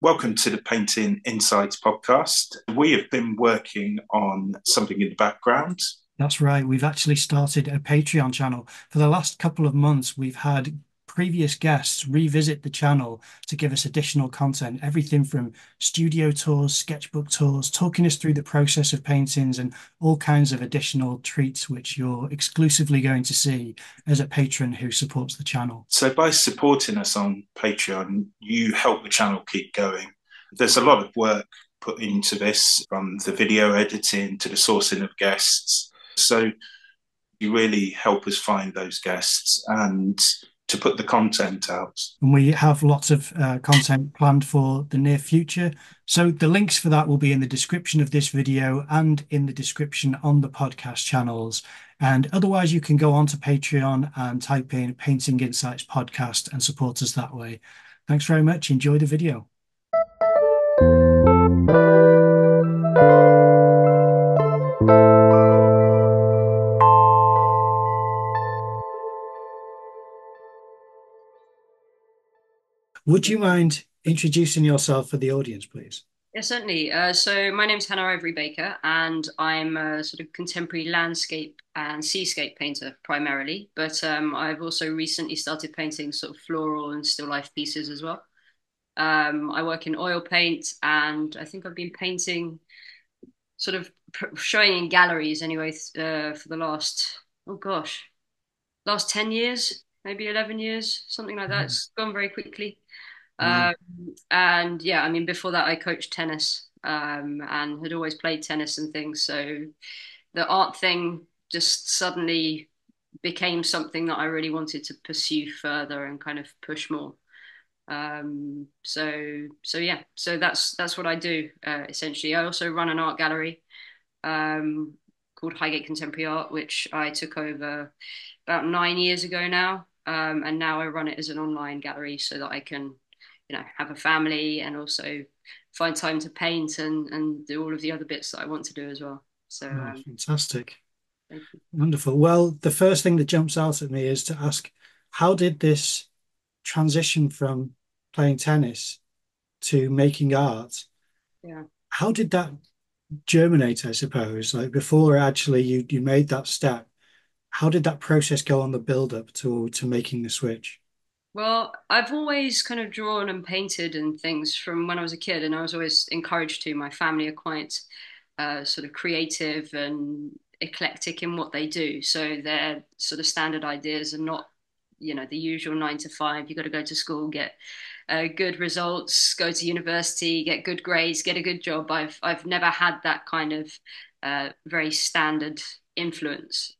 Welcome to the Painting Insights podcast. We have been working on something in the background. That's right. We've actually started a Patreon channel. For the last couple of months, we've had previous guests revisit the channel to give us additional content, everything from studio tours, sketchbook tours, talking us through the process of paintings and all kinds of additional treats, which you're exclusively going to see as a patron who supports the channel. So, by supporting us on Patreon, you help the channel keep going. There's a lot of work put into this, from the video editing to the sourcing of guests. So, you really help us find those guests and to put the content out. And we have lots of content planned for the near future. So the links for that will be in the description of this video and in the description on the podcast channels. And otherwise, you can go on to Patreon and type in Painting Insights Podcast and support us that way. Thanks very much. Enjoy the video. Would you mind introducing yourself for the audience, please? Yeah, certainly. So my name's Hannah Ivory Baker, and I'm a sort of contemporary landscape and seascape painter primarily. But I've also recently started painting sort of floral and still life pieces as well. I work in oil paint, and I think I've been painting, sort of showing in galleries anyway, for the last 10 years, maybe 11 years, something like that. It's gone very quickly. Wow. Um, and yeah, I mean, before that, I coached tennis, and had always played tennis and things. So the art thing just suddenly became something that I really wanted to pursue further and kind of push more. So yeah, so that's what I do, essentially. I also run an art gallery, um, called Highgate Contemporary Art, which I took over about 9 years ago now. And now I run it as an online gallery so that I can, have a family and also find time to paint and do all of the other bits that I want to do as well. So Oh, fantastic. thank you. Wonderful. Well, the first thing that jumps out at me is to ask, how did this transition from playing tennis to making art? Yeah. How did that germinate, I suppose? Like before actually you made that step, how did that process go on the build up to making the switch? Well, I've always kind of drawn and painted and things from when I was a kid, and I was always encouraged to. My family are quite sort of creative and eclectic in what they do. So their sort of standard ideas are not, the usual 9 to 5. You got to go to school, get good results, go to university, get good grades, get a good job. I've never had that kind of very standard influence.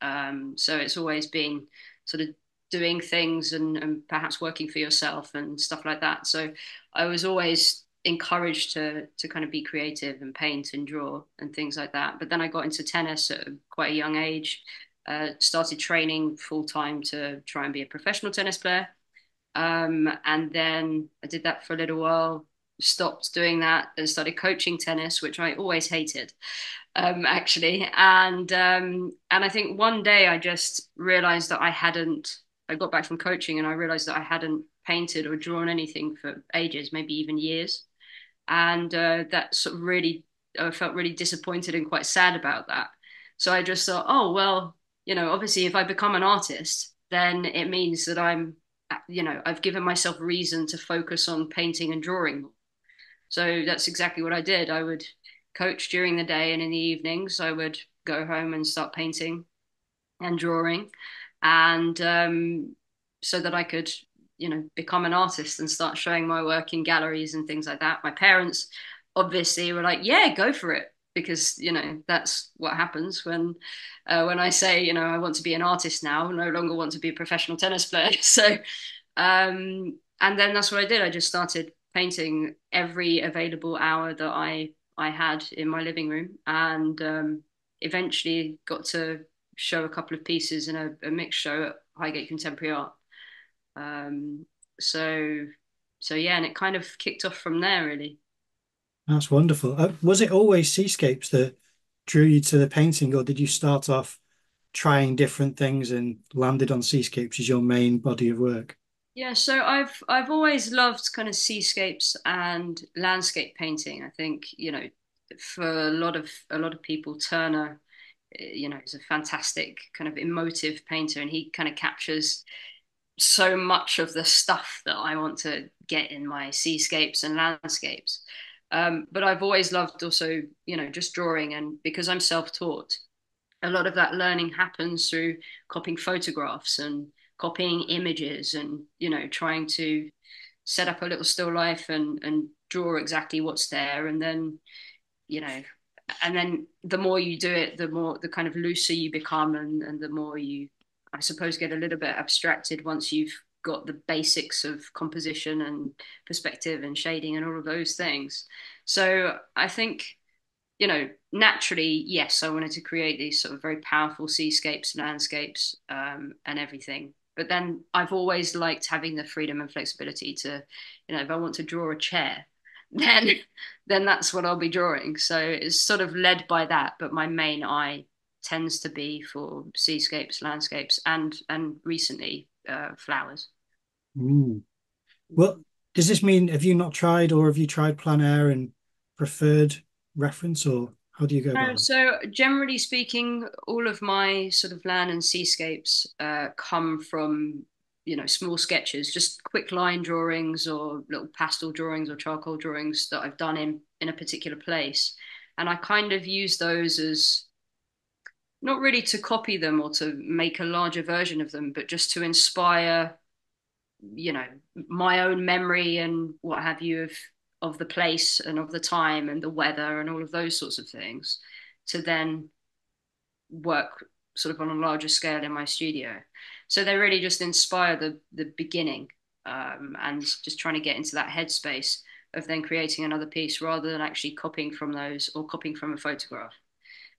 So it's always been sort of doing things and perhaps working for yourself and stuff like that. So I was always encouraged to kind of be creative and paint and draw and things like that. But then I got into tennis at quite a young age, started training full time to try and be a professional tennis player. And then I did that for a little while, stopped doing that and started coaching tennis, which I always hated, actually. And I think one day I just realized that I got back from coaching and I realized that I hadn't painted or drawn anything for ages, maybe even years. And that sort of really, I felt really disappointed and quite sad about that. So I just thought, oh, well, obviously if I become an artist, then it means that I've given myself reason to focus on painting and drawing. So that's exactly what I did. I would coach during the day, and in the evenings, I would go home and start painting and drawing. And so that I could, become an artist and start showing my work in galleries and things like that. My parents obviously were like, yeah, go for it. Because, that's what happens when I say, I want to be an artist now, no longer want to be a professional tennis player. So, and then that's what I did. I just started painting every available hour that I had in my living room, and eventually got to show a couple of pieces in a mixed show at Highgate Contemporary Art. Um, so so yeah, and it kind of kicked off from there really. That's wonderful. Was it always seascapes that drew you to the painting, or did you start off trying different things and landed on seascapes as your main body of work? Yeah, so I've always loved kind of seascapes and landscape painting. I think, for a lot of people, Turner, is a fantastic kind of emotive painter, and he kind of captures so much of the stuff that I want to get in my seascapes and landscapes. But I've always loved also, just drawing, and because I'm self-taught, a lot of that learning happens through copying photographs and copying images and trying to set up a little still life and draw exactly what's there, and then you know and then the more you do it, the kind of looser you become, and the more you, I suppose, get a little bit abstracted once you've got the basics of composition and perspective and shading and all of those things. So I think, naturally, yes, I wanted to create these sort of very powerful seascapes, landscapes, and everything. But then I've always liked having the freedom and flexibility to, if I want to draw a chair, then then that's what I'll be drawing. So it's sort of led by that, but my main eye tends to be for seascapes, landscapes, and recently flowers. Mm. Well, does this mean have you not tried, or have you tried plein air and preferred reference, or how do you go No, about it? so generally speaking, all of my sort of land and seascapes come from, small sketches, just quick line drawings or little pastel drawings or charcoal drawings that I've done in a particular place. And I kind of use those as not really to copy them or to make a larger version of them, but just to inspire, you know, my own memory and what have you of the place and of the time and the weather and all of those sorts of things, to then work sort of on a larger scale in my studio. So they really just inspire the beginning, and just trying to get into that headspace of then creating another piece rather than actually copying from those or copying from a photograph.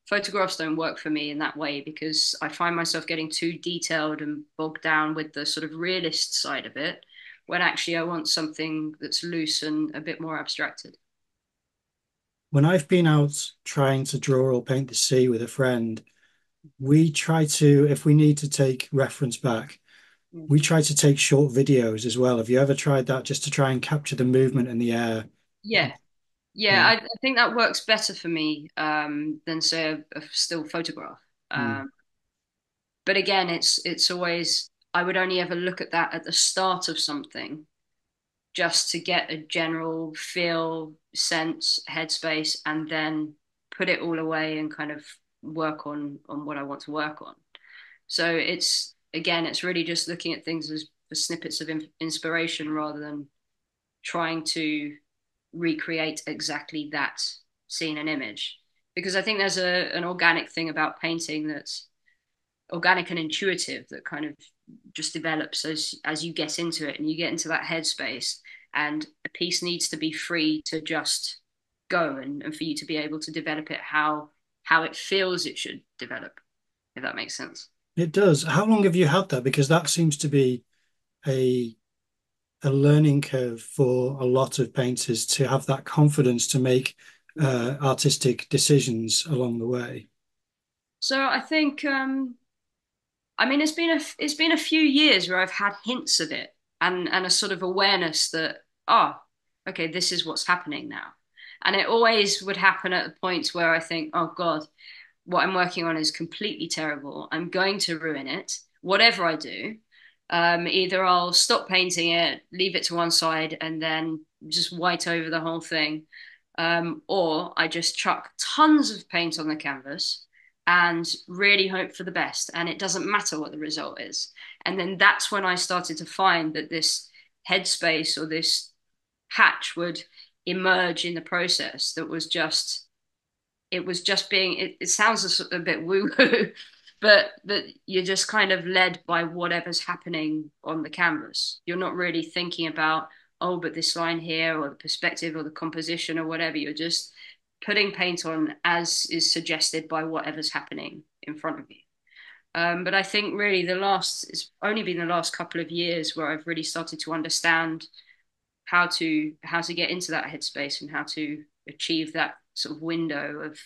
Photographs don't work for me in that way because I find myself getting too detailed and bogged down with the sort of realist side of it, when actually I want something that's loose and a bit more abstracted. When I've been out trying to draw or paint the sea with a friend, we try to, if we need to take reference back, we try to take short videos as well. Have you ever tried that just to try and capture the movement in the air? Yeah, yeah, Yeah. I think that works better for me, than say a still photograph. Mm. But again, it's always, I would only ever look at that at the start of something just to get a general feel, sense, headspace, and then put it all away and kind of work on what I want to work on. So it's, again, it's really just looking at things as for snippets of inspiration rather than trying to recreate exactly that scene and image. Because I think there's an organic thing about painting that's organic and intuitive that kind of just develops as you get into it and you get into that headspace, and a piece needs to be free to just go, and for you to be able to develop it how it feels it should develop, if that makes sense. It does. How long have you had that? Because that seems to be a a learning curve for a lot of painters to have that confidence to make artistic decisions along the way. So I think, I mean, it's been a few years where I've had hints of it, and a sort of awareness that, oh, okay, this is what's happening now. And it always would happen at the points where I think, oh God, what I'm working on is completely terrible. I'm going to ruin it, whatever I do. Either I'll stop painting it, leave it to one side, and then just white over the whole thing, or I just chuck tons of paint on the canvas and really hope for the best. And it doesn't matter what the result is. And then that's when I started to find that this headspace or this patch would emerge in the process that was just, it was just being, it sounds a bit woo woo, but that you're just kind of led by whatever's happening on the canvas. You're not really thinking about, oh, but this line here or the perspective or the composition or whatever. You're just putting paint on as is suggested by whatever's happening in front of you. But I think really it's only been the last couple of years where I've really started to understand how to get into that headspace and how to achieve that sort of window of,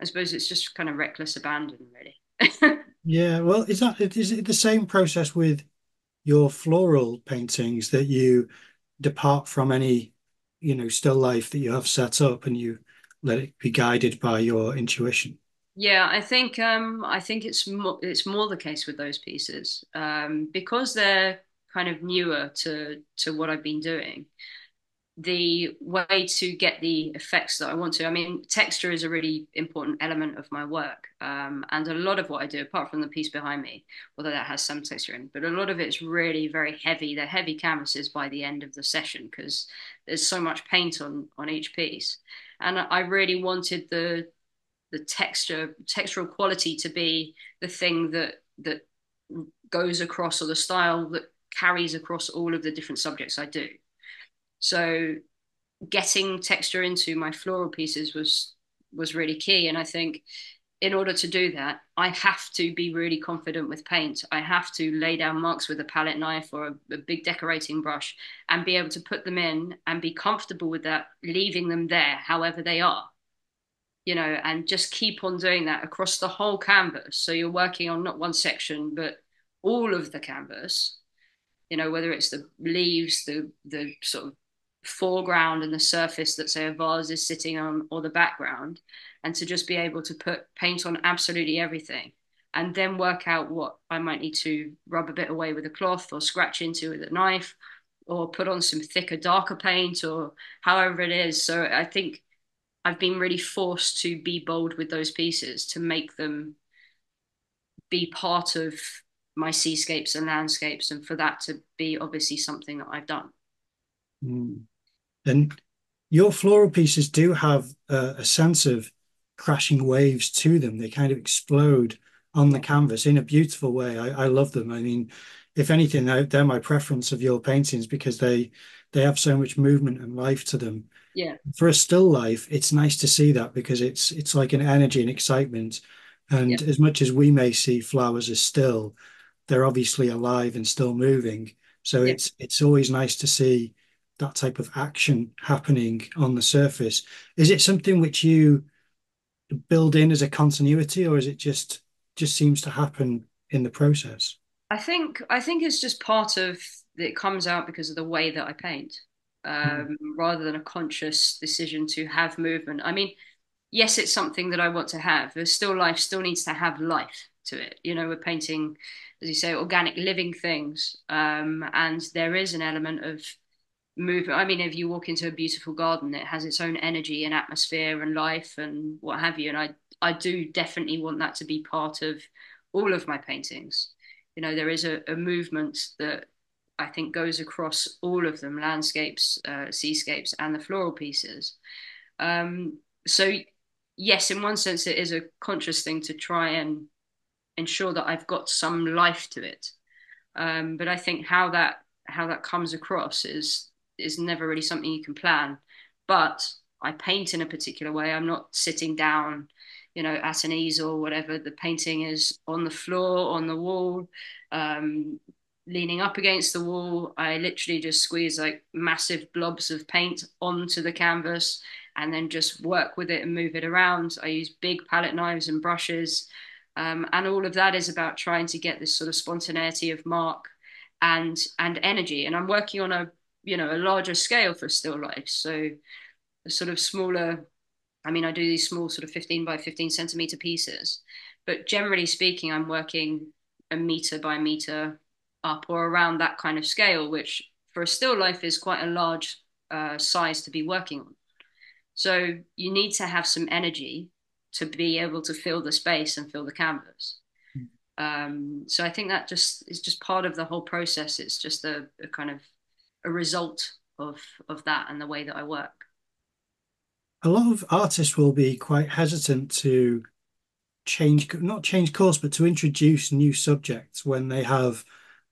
I suppose it's just kind of reckless abandon, really. Yeah, well, is it the same process with your floral paintings that you depart from any, still life that you have set up and you let it be guided by your intuition. Yeah, I think it's more the case with those pieces, because they're kind of newer to what I've been doing. The way to get the effects that I want to. I mean, texture is a really important element of my work. And a lot of what I do, apart from the piece behind me, although that has some texture in, but a lot of it's really very heavy. They're heavy canvases by the end of the session because there's so much paint on each piece. And I really wanted the textural quality to be the thing that goes across, or the style that carries across all of the different subjects I do. So getting texture into my floral pieces was really key. And I think in order to do that, I have to be really confident with paint. I have to lay down marks with a palette knife or a big decorating brush and be able to put them in and be comfortable with that, leaving them there however they are, and just keep on doing that across the whole canvas. So you're working on not one section, but all of the canvas, whether it's the leaves, the sort of foreground and the surface that, say, a vase is sitting on, or the background, and to just be able to put paint on absolutely everything, and then work out what I might need to rub a bit away with a cloth or scratch into with a knife or put on some thicker, darker paint or however it is. So I think I've been really forced to be bold with those pieces to make them be part of my seascapes and landscapes, and for that to be obviously something that I've done. Mm. And your floral pieces do have a sense of crashing waves to them. They kind of explode on the Yeah, canvas in a beautiful way. I love them. I mean, if anything, they're my preference of your paintings because they have so much movement and life to them. yeah, For a still life, it's nice to see that because it's like an energy and excitement. yeah, And as much as we may see flowers as still, they're obviously alive and still moving. So yeah. it's always nice to see that type of action happening on the surface. Is it something which you build in as a continuity, or is it just seems to happen in the process? I think it's just part of it comes out because of the way that I paint, Mm, rather than a conscious decision to have movement. I mean, yes, it's something that I want to have. The still life still needs to have life to it. We're painting, as you say, organic living things, and there is an element of movement. I mean, if you walk into a beautiful garden, it has its own energy and atmosphere and life and what have you. And I do definitely want that to be part of all of my paintings. There is a movement that I think goes across all of them: landscapes, seascapes, and the floral pieces. So yes, in one sense, it is a conscious thing to try and ensure that I've got some life to it. But I think how that comes across is never really something you can plan. But I paint in a particular way. I'm not sitting down, at an easel or whatever. The painting is on the floor, on the wall, um, leaning up against the wall. I literally just squeeze like massive blobs of paint onto the canvas and then just work with it and move it around. I use big palette knives and brushes. And all of that is about trying to get this sort of spontaneity of mark and energy. And I'm working on a larger scale for still life. So a sort of smaller. I mean, I do these small sort of 15 by 15 centimeter pieces, but generally speaking, I'm working a meter by meter up or around that kind of scale, which for a still life is quite a large size to be working on. So you need to have some energy to be able to fill the space and fill the canvas. So I think that just is just part of the whole process. It's just a kind of a result of that and the way that I work. A lot of artists will be quite hesitant to not change course, but to introduce new subjects when they have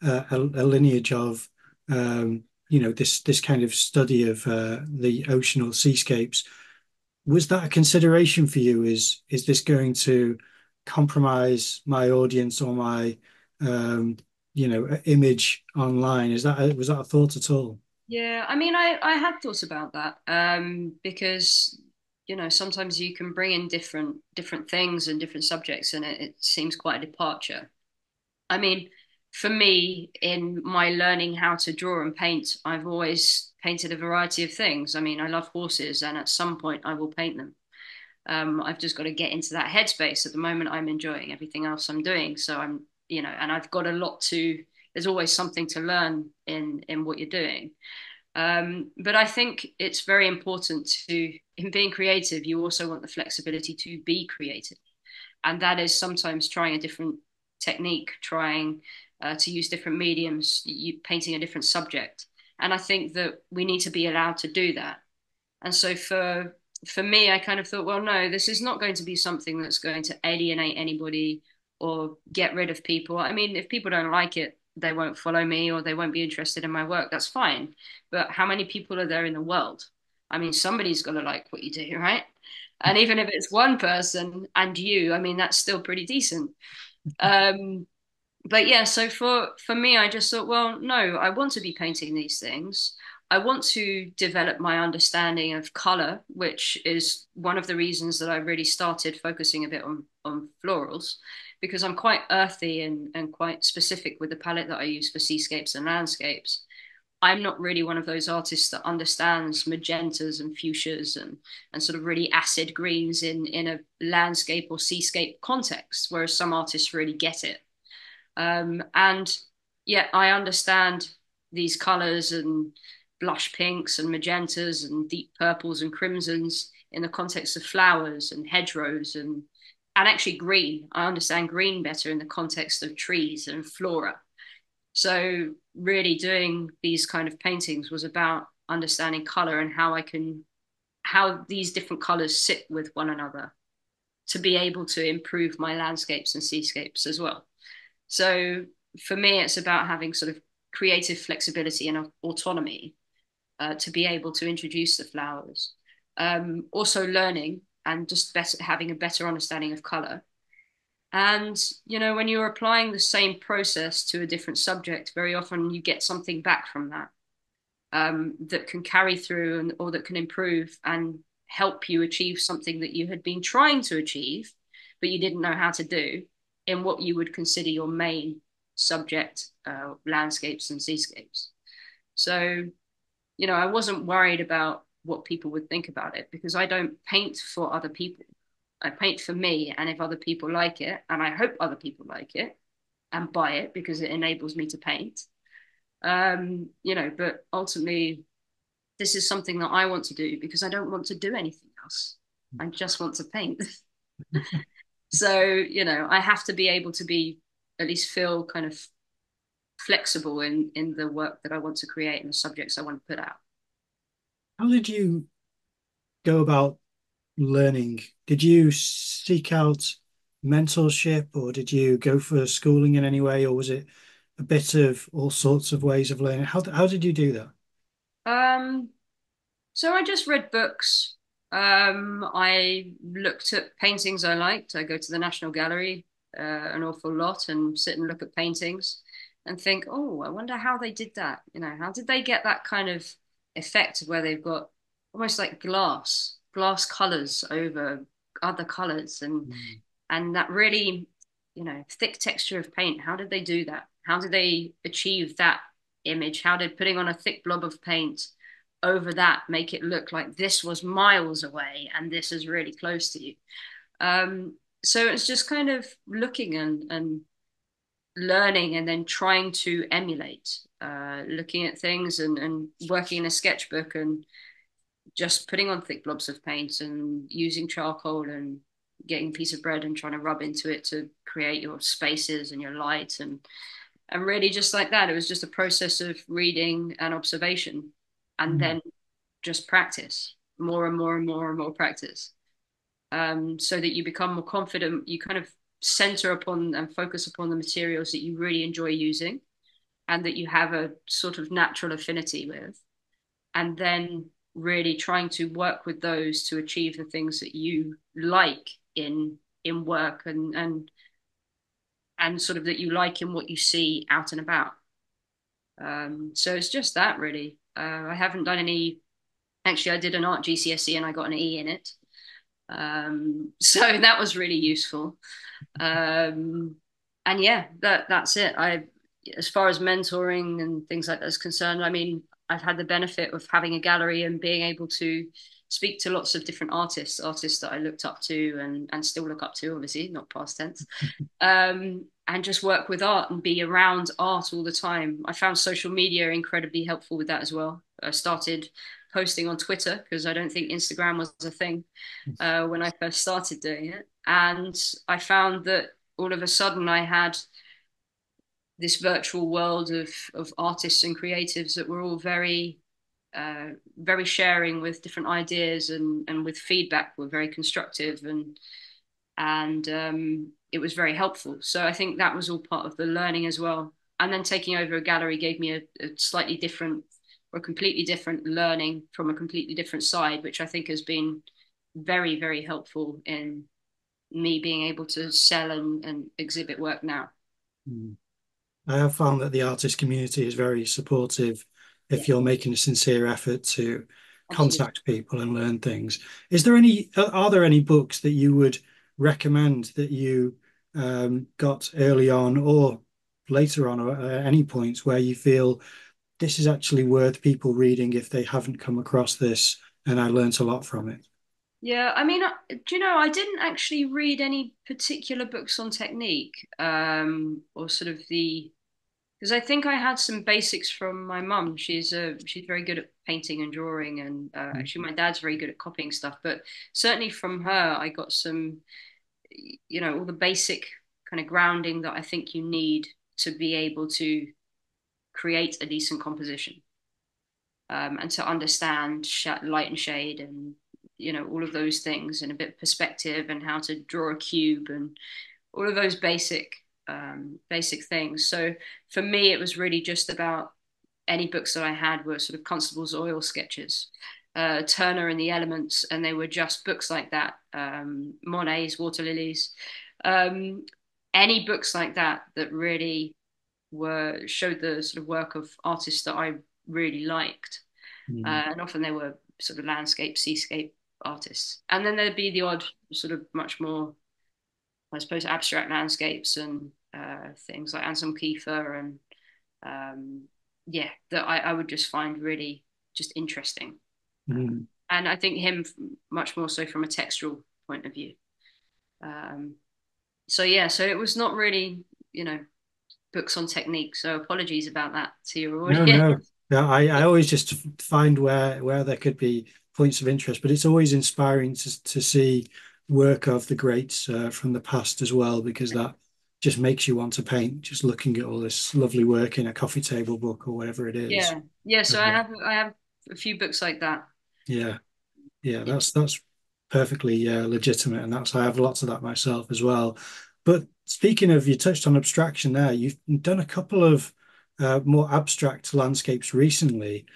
a lineage of this kind of study of the ocean or seascapes. Was that a consideration for you? Is this going to compromise my audience or my image online? Was that a thought at all? Yeah, I mean, I had thoughts about that, because sometimes you can bring in different things and different subjects, and it seems quite a departure. I mean, for me, in my learning how to draw and paint, I've always painted a variety of things. I mean, I love horses, and at some point I will paint them. I've just got to get into that headspace. At the moment, I'm enjoying everything else I'm doing. So I'm, and I've got a lot to, there's always something to learn in what you're doing. But I think it's very important in being creative, you also want the flexibility to be creative. And that is sometimes trying a different technique, trying to use different mediums, painting a different subject. And I think that we need to be allowed to do that. And so for me, I kind of thought, well, no, this is not going to be something that's going to alienate anybody or get rid of people. I mean, if people don't like it, they won't follow me or they won't be interested in my work. That's fine. But how many people are there in the world? I mean, somebody's got to like what you do, right? And even if it's one person and you, I mean, that's still pretty decent. Um, but yeah, so for me, I just thought, well, no, I want to be painting these things. I want to develop my understanding of color, which is one of the reasons that I really started focusing a bit on florals, because I'm quite earthy and quite specific with the palette that I use for seascapes and landscapes. I'm not really one of those artists that understands magentas and fuchsias and sort of really acid greens in a landscape or seascape context, whereas some artists really get it. And yet I understand these colors and blush pinks and magentas and deep purples and crimsons in the context of flowers and hedgerows and actually green. I understand green better in the context of trees and flora. So really doing these kind of paintings was about understanding color and how these different colors sit with one another to be able to improve my landscapes and seascapes as well. So for me, it's about having sort of creative flexibility and autonomy to be able to introduce the flowers. Also learning and just having a better understanding of color. And, when you're applying the same process to a different subject, very often you get something back from that that can carry through or that can improve and help you achieve something that you had been trying to achieve, but you didn't know how to do in what you would consider your main subject, landscapes and seascapes. So, I wasn't worried about what people would think about it because I don't paint for other people. I paint for me, and if other people like it, and I hope other people like it and buy it because it enables me to paint. But ultimately, this is something that I want to do because I don't want to do anything else. I just want to paint. So, I have to be able to be at least feel kind of flexible in the work that I want to create and the subjects I want to put out. How did you go about learning? Did you seek out mentorship or did you go for schooling in any way, or was it a bit of all sorts of ways of learning? How did you do that? Um, so I just read books. I looked at paintings I liked. I go to the National Gallery an awful lot and sit and look at paintings and think, oh, I wonder how they did that. How did they get that kind of effect where they've got almost like glass colors over other colors and that really, thick texture of paint. How did they do that? How did they achieve that image? How did putting on a thick blob of paint over that make it look like this was miles away and this is really close to you? So it's just kind of looking and learning and then trying to emulate, looking at things and working in a sketchbook and just putting on thick blobs of paint and using charcoal and getting a piece of bread and trying to rub into it to create your spaces and your light and really just like that. It was just a process of reading and observation and then just practice more and more and more and more practice, so that you become more confident. You kind of center upon and focus upon the materials that you really enjoy using and that you have a sort of natural affinity with, and then really trying to work with those to achieve the things that you like in work and sort of that you like in what you see out and about. So it's just that really. I haven't done any. Actually, I did an art GCSE and I got an E in it. So that was really useful. And yeah, that's it. as far as mentoring and things like that is concerned, I mean, I've had the benefit of having a gallery and being able to speak to lots of different artists that I looked up to and still look up to, obviously, not past tense, and just work with art and be around art all the time. I found social media incredibly helpful with that as well. I started posting on Twitter because I don't think Instagram was a thing when I first started doing it. And I found that all of a sudden I had this virtual world of artists and creatives that were all very sharing with different ideas and with feedback were very constructive and it was very helpful. So I think that was all part of the learning as well. And then taking over a gallery gave me a slightly different or completely different learning from a completely different side, which I think has been very, very helpful in me being able to sell and exhibit work now. Mm. I have found that the artist community is very supportive Yeah, if you're making a sincere effort to absolutely. contact people and learn things. Are there any books that you would recommend that you got early on or later on, or at any points where you feel this is actually worth people reading if they haven't come across this and I learnt a lot from it? Yeah, I mean, do you know, I didn't actually read any particular books on technique, or sort of the because I think I had some basics from my mum. She's very good at painting and drawing, and actually my dad's very good at copying stuff. But certainly from her, I got some, all the basic kind of grounding that I think you need to be able to create a decent composition, and to understand light and shade and all of those things and a bit of perspective and how to draw a cube and all of those basic things. So for me, it was really just about any books that I had were sort of Constable's oil sketches, Turner and the Elements, and they were just books like that. Monet's Water Lilies, um, any books like that that really were showed the sort of work of artists that I really liked, Mm. and often they were sort of landscape, seascape artists, and then there'd be the odd sort of much more, I suppose, abstract landscapes and things like Anselm Kiefer and yeah, that I would just find really just interesting. Mm. And I think him much more so from a textual point of view. Um, so yeah, so it was not really, books on technique. So apologies about that to your No, no. audience. Yeah, I always just find where there could be points of interest, but it's always inspiring to see work of the greats from the past as well, because that just makes you want to paint, just looking at all this lovely work in a coffee table book or whatever it is. Yeah, yeah. So Uh, I have a few books like that. yeah, yeah, Yeah. that's perfectly legitimate, and that's I have lots of that myself as well. But speaking of, you touched on abstraction there. You've done a couple of more abstract landscapes recently.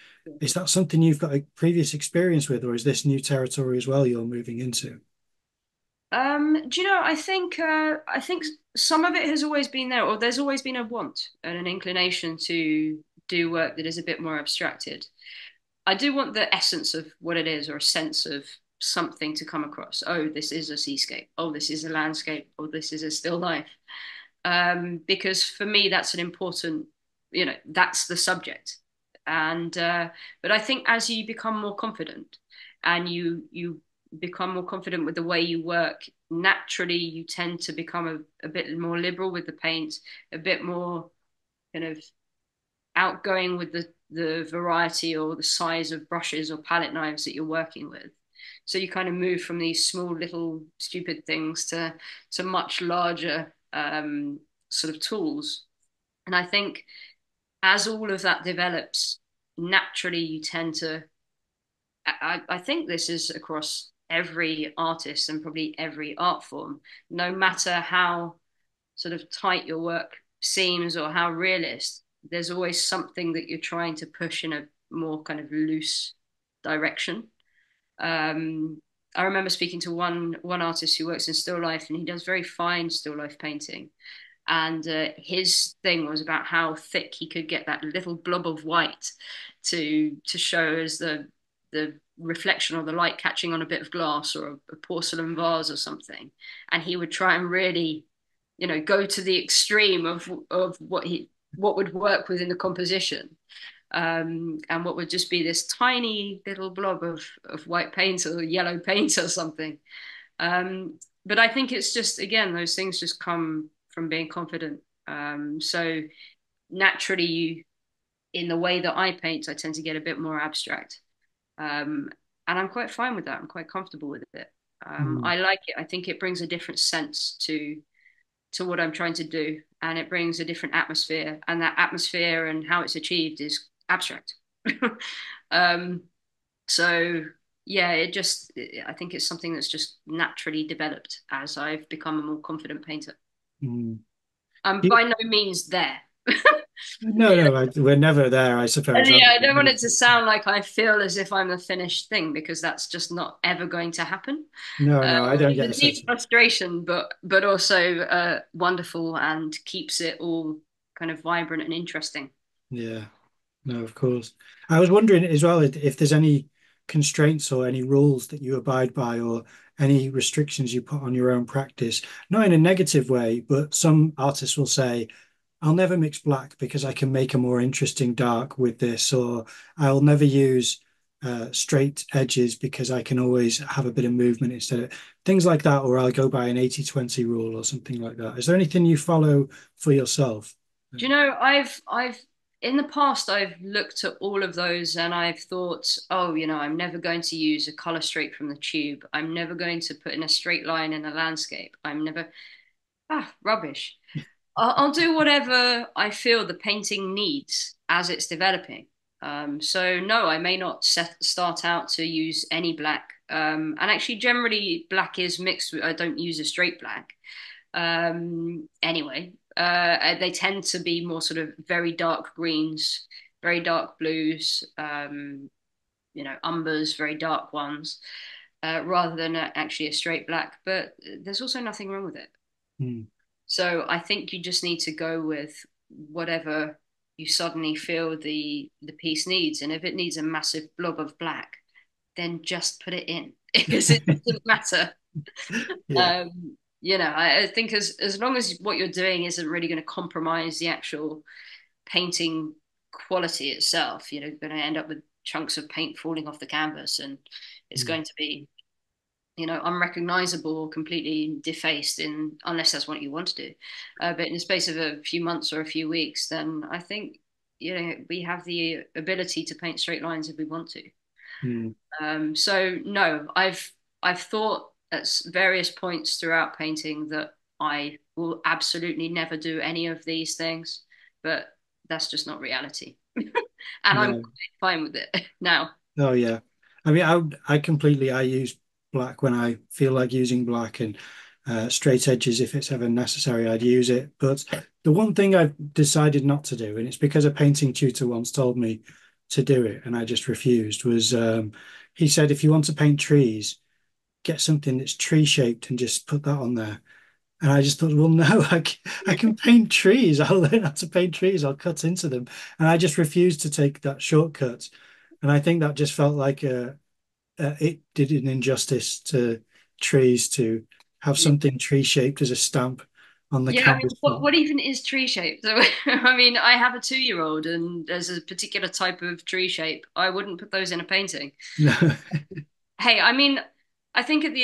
Is that something you've got a previous experience with, or is this new territory as well you're moving into? Do you know, I think some of it has always been there, or there's always been a want and an inclination to do work that is a bit more abstracted. I do want the essence of what it is or a sense of something to come across. Oh, this is a seascape. Oh, this is a landscape. Oh, this is a still life. Because for me, that's an important, that's the subject. And but I think as you become more confident and you become more confident with the way you work, naturally you tend to become a bit more liberal with the paint, a bit more kind of outgoing with the variety or the size of brushes or palette knives that you're working with. So you kind of move from these small little stupid things to much larger sort of tools. And I think as all of that develops, naturally you tend to. I think this is across every artist and probably every art form, no matter how sort of tight your work seems or how realist, there's always something that you're trying to push in a more kind of loose direction. Um, I remember speaking to one artist who works in still life, and he does very fine still life painting. And his thing was about how thick he could get that little blob of white to show as the reflection or the light catching on a bit of glass or a porcelain vase or something. And he would try and really, go to the extreme of what what would work within the composition, and what would just be this tiny little blob of white paint or yellow paint or something. But I think it's just, again, those things just come from being confident. So naturally, in the way that I paint, I tend to get a bit more abstract. And I'm quite fine with that. I'm quite comfortable with it. Mm. I like it. I think it brings a different sense to what I'm trying to do, and it brings a different atmosphere. And that atmosphere and how it's achieved is abstract. um, so yeah, I think it's something that's just naturally developed as I've become a more confident painter. Mm. I'm by no means there. No, no, we're never there, I suppose. And yeah, I don't want it to sound like I feel as if I'm the finished thing, because that's just not ever going to happen. No, no, I don't get It's a a sense deep of it. frustration, but also wonderful, and keeps it all kind of vibrant and interesting. Yeah, no, of course. I was wondering as well if there's any constraints or any rules that you abide by or any restrictions you put on your own practice, not in a negative way, but some artists will say, I'll never mix black because I can make a more interesting dark with this, or I'll never use straight edges because I can always have a bit of movement instead of things like that, or I'll go by an 80-20 rule or something like that. Is there anything you follow for yourself? Do you know, I've in the past I've looked at all of those and I've thought, oh, I'm never going to use a color straight from the tube. I'm never going to put in a straight line in a landscape. I'm never rubbish. I'll do whatever I feel the painting needs as it's developing. So no, I may not start out to use any black. And actually, generally, black is mixed with, I don't use a straight black. Anyway, they tend to be more sort of very dark greens, very dark blues, umbers, very dark ones, rather than actually a straight black. But there's also nothing wrong with it. Hmm. So I think you just need to go with whatever you suddenly feel the piece needs. And if it needs a massive blob of black, then just put it in because it doesn't matter. Yeah. I think as long as what you're doing isn't really going to compromise the actual painting quality itself, you're going to end up with chunks of paint falling off the canvas, and it's Hmm. going to be unrecognizable or completely defaced unless that's what you want to do. But in the space of a few months or a few weeks, then I think, we have the ability to paint straight lines if we want to. Hmm. So no, I've thought at various points throughout painting that I will absolutely never do any of these things, but that's just not reality. And I'm No. quite fine with it now. Oh yeah. I mean, I use black when I feel like using black and straight edges if it's ever necessary, I'd use it. But the one thing I've decided not to do, and it's because a painting tutor once told me to do it, and I just refused, was he said if you want to paint trees, get something that's tree shaped and just put that on there. And I just thought, well, no, I can paint trees. I'll learn how to paint trees. I'll cut into them. And I just refused to take that shortcut. And I think that just felt like it did an injustice to trees to have something tree shaped as a stamp on the Yeah, I mean, canvas. what even is tree shape? So, I mean, I have a 2-year-old, and there's a particular type of tree shape. I wouldn't put those in a painting. No. Hey, I mean, I think at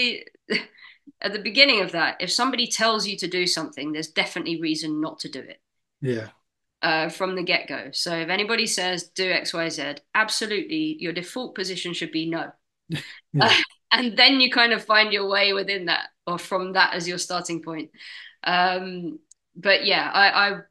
the beginning of that, if somebody tells you to do something, there's definitely reason not to do it Yeah. from the get-go. So if anybody says do X, Y, Z, absolutely, your default position should be no. Yeah. And then you kind of find your way within that, or from that as your starting point. Um, but yeah,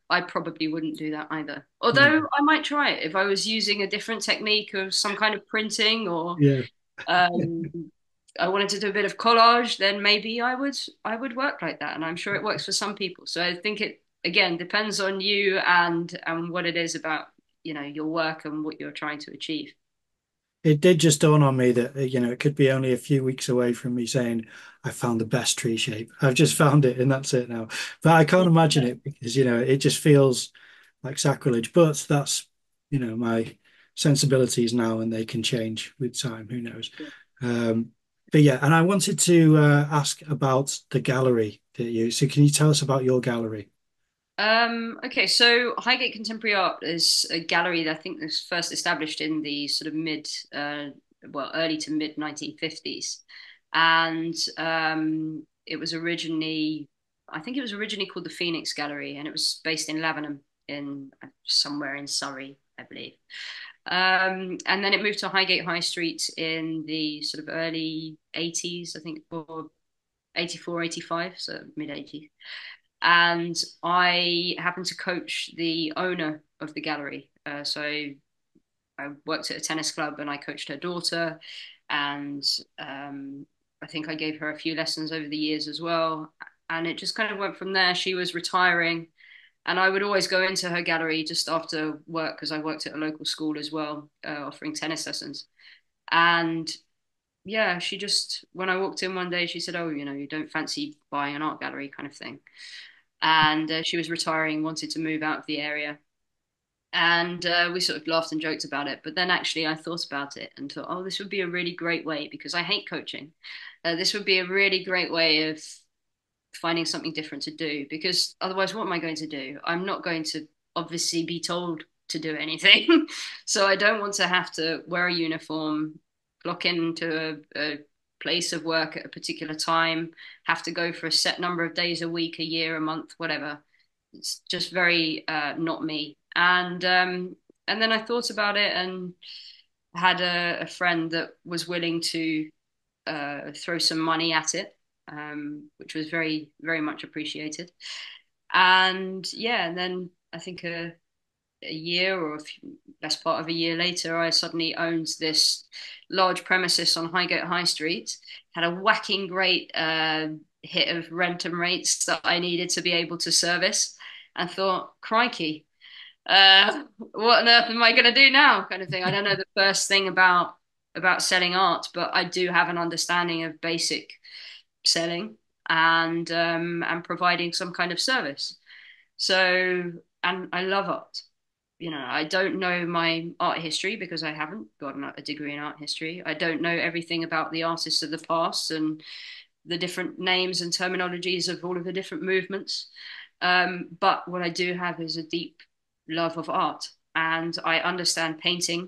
I probably wouldn't do that either. No. Although I might try it if I was using a different technique of some kind of printing, or Yeah. um, I wanted to do a bit of collage, then maybe I would work like that, and I'm sure it works for some people. So I think it again depends on you and what it is about your work and what you're trying to achieve. It did just dawn on me that, it could be only a few weeks away from me saying, I found the best tree shape. I've just found it and that's it now. But I can't imagine it because, it just feels like sacrilege. But that's, my sensibilities now and they can change with time. Who knows? Um, but yeah, and I wanted to ask about the gallery that so can you tell us about your gallery? Okay, so Highgate Contemporary Art is a gallery that I think was first established in the sort of early to mid 1950s, and it was originally, I think it was originally called the Phoenix Gallery, and it was based in Lavenham, in somewhere in Surrey, I believe. And then it moved to Highgate High Street in the sort of early 80s, I think, or 84, 85, so mid 80s. And I happened to coach the owner of the gallery. So I worked at a tennis club and I coached her daughter. And I think I gave her a few lessons over the years as well. And it just kind of went from there. She was retiring. And I would always go into her gallery just after work because I worked at a local school as well, offering tennis lessons. And yeah, she just, when I walked in one day, she said, "Oh, you don't fancy buying an art gallery," kind of thing. And she was retiring, wanted to move out of the area. And we sort of laughed and joked about it. But then actually, I thought about it and thought, oh, this would be a really great way because I hate coaching. This would be a really great way of finding something different to do because otherwise, what am I going to do? I'm not going to obviously be told to do anything. So I don't want to have to wear a uniform, clock into a place of work at a particular time, have to go for a set number of days a week, a year, a month, whatever. It's just very not me. And then I thought about it and had a friend that was willing to throw some money at it, which was very, very much appreciated. And yeah, and then I think a year or best part of a year later, I suddenly owned this large premises on Highgate High Street, had a whacking great hit of rent and rates that I needed to be able to service, and thought, crikey, what on earth am I going to do now? Kind of thing. I don't know the first thing about selling art, but I do have an understanding of basic selling and providing some kind of service. So, and I love art. I don't know my art history because I haven't got a degree in art history. I don't know everything about the artists of the past and the different names and terminologies of all of the different movements. But what I do have is a deep love of art, and I understand painting.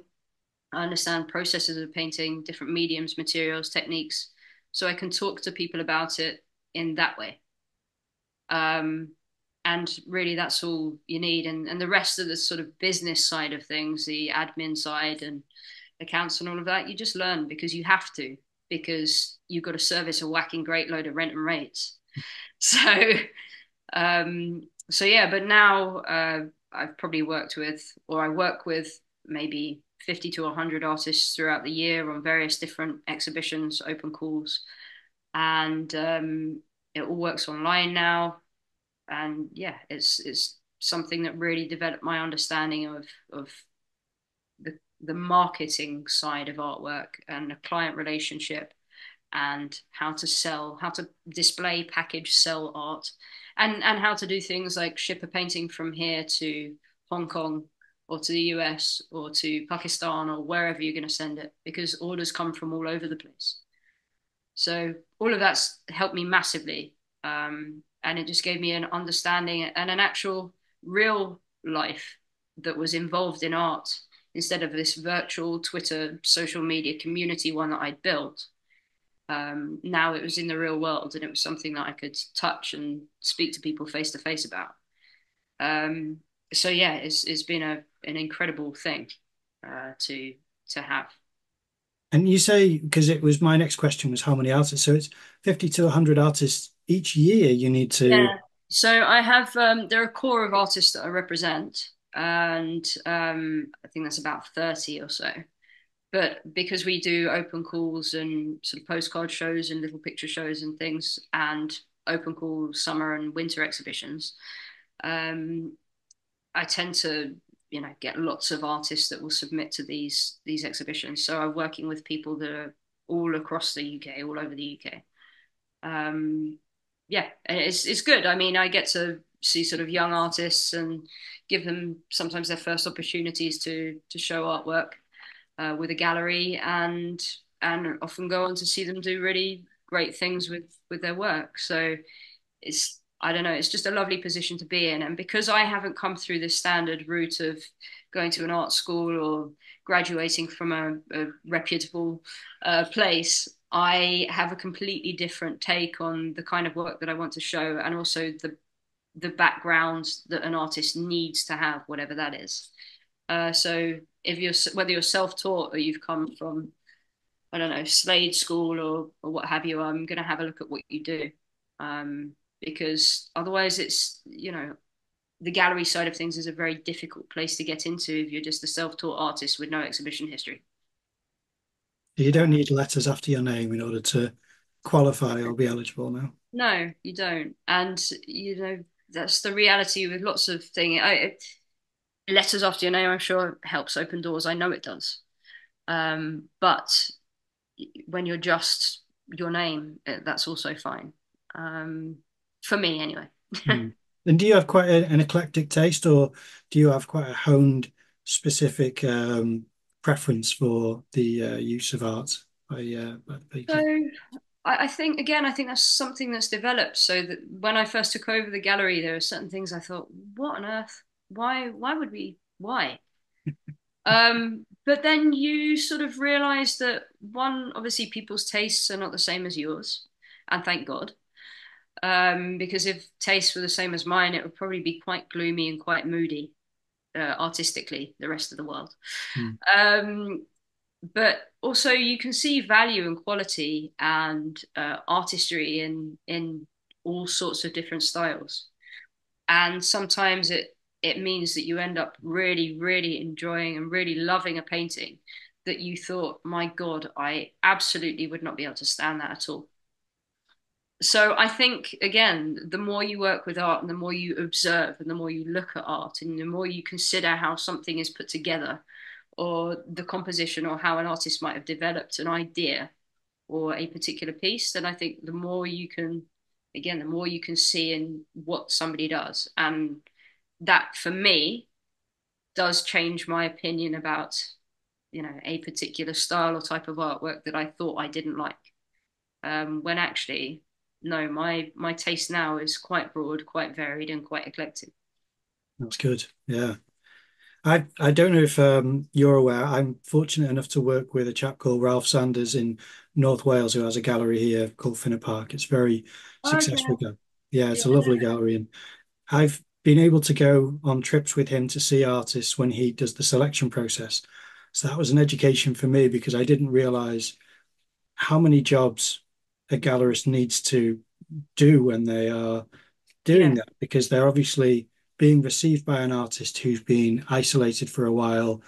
I understand processes of painting, different mediums, materials, techniques, so I can talk to people about it in that way. Um, and really, that's all you need. And the rest of the sort of business side of things, the admin side and accounts and all of that, you just learn because you have to, because you've got to service a whacking great load of rent and rates. So, so yeah, but now I've probably worked with, or I work with maybe 50 to 100 artists throughout the year on various different exhibitions, open calls, and it all works online now. And yeah, it's something that really developed my understanding of the marketing side of artwork and the client relationship and how to sell, how to display, package, sell art, and how to do things like ship a painting from here to Hong Kong or to the US or to Pakistan or wherever you're going to send it, because orders come from all over the place. So all of that's helped me massively. And it just gave me an understanding and an actual real life that was involved in art instead of this virtual Twitter social media community one that I'd built. Now it was in the real world and it was something that I could touch and speak to people face to face about. So yeah, it's been an incredible thing to have. And you say, because it was my next question was how many artists? So it's 50 to 100 artists each year you need to. Yeah. So I have there are a core of artists that I represent, and I think that's about 30 or so. But because we do open calls and sort of postcard shows and little picture shows and things, and open call summer and winter exhibitions, um, I tend to get lots of artists that will submit to these exhibitions. So I'm working with people that are all across the UK, all over the UK. Yeah, and it's good. I mean, I get to see sort of young artists and give them sometimes their first opportunities to show artwork with a gallery, and often go on to see them do really great things with their work. So it's I don't know, it's just a lovely position to be in. And because I haven't come through this standard route of going to an art school or graduating from a reputable place, I have a completely different take on the kind of work that I want to show, and also the background that an artist needs to have, whatever that is. So if you're whether you're self-taught or you've come from, I don't know, Slade School or what have you, I'm going to have a look at what you do, because otherwise it's, you know, the gallery side of things is a very difficult place to get into if you're just a self-taught artist with no exhibition history. You don't need letters after your name in order to qualify or be eligible now. No, you don't, and you know that's the reality with lots of things. Letters after your name, I'm sure, helps open doors. I know it does. But when you're just your name, that's also fine. For me, anyway. Mm. And do you have quite an eclectic taste, or do you have quite a honed, specific preference for the use of art by the So painting? I think again, I think that's something that's developed. So that when I first took over the gallery, there were certain things I thought, what on earth? Why would we? Why? But then you sort of realize that one, obviously, people's tastes are not the same as yours, and thank God. Because if tastes were the same as mine, it would probably be quite gloomy and quite moody, artistically, the rest of the world. Mm. But also, you can see value and quality and artistry in all sorts of different styles, and sometimes it means that you end up really, really enjoying and really loving a painting that you thought, my God, I absolutely would not be able to stand that at all. So I think again, the more you work with art and the more you observe and the more you look at art and the more you consider how something is put together or the composition or how an artist might have developed an idea or a particular piece, then I think the more you can, again, the more you can see in what somebody does. And that for me does change my opinion about, you know, a particular style or type of artwork that I thought I didn't like. When actually, no, my taste now is quite broad, quite varied, and quite eclectic. That's good. Yeah. I don't know if you're aware. I'm fortunate enough to work with a chap called Ralph Sanders in North Wales who has a gallery here called Finner Park. It's very successful. Okay. Yeah, Yeah. it's a lovely gallery, and I've been able to go on trips with him to see artists when he does the selection process. So that was an education for me because I didn't realize how many jobs a gallerist needs to do when they are doing Yeah. that, because they're obviously being received by an artist who's been isolated for a while,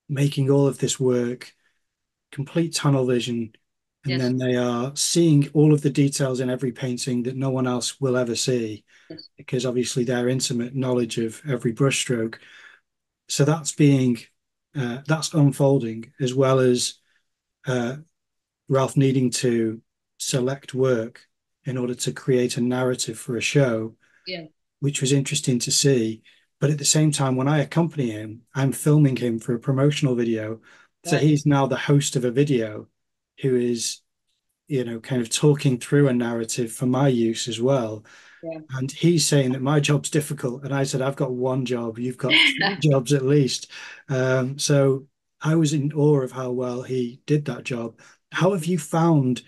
making all of this work, complete tunnel vision, and Yes. then they are seeing all of the details in every painting that no one else will ever see, Yes. because obviously their intimate knowledge of every brushstroke. So that's unfolding, as well as uh, Ralph needing to select work in order to create a narrative for a show, Yeah. which was interesting to see. But at the same time, when I accompany him, I'm filming him for a promotional video. So Right. he's now the host of a video who is, kind of talking through a narrative for my use as well. Yeah. And he's saying that my job's difficult. And I said, I've got one job, you've got three jobs at least. So I was in awe of how well he did that job. How have you found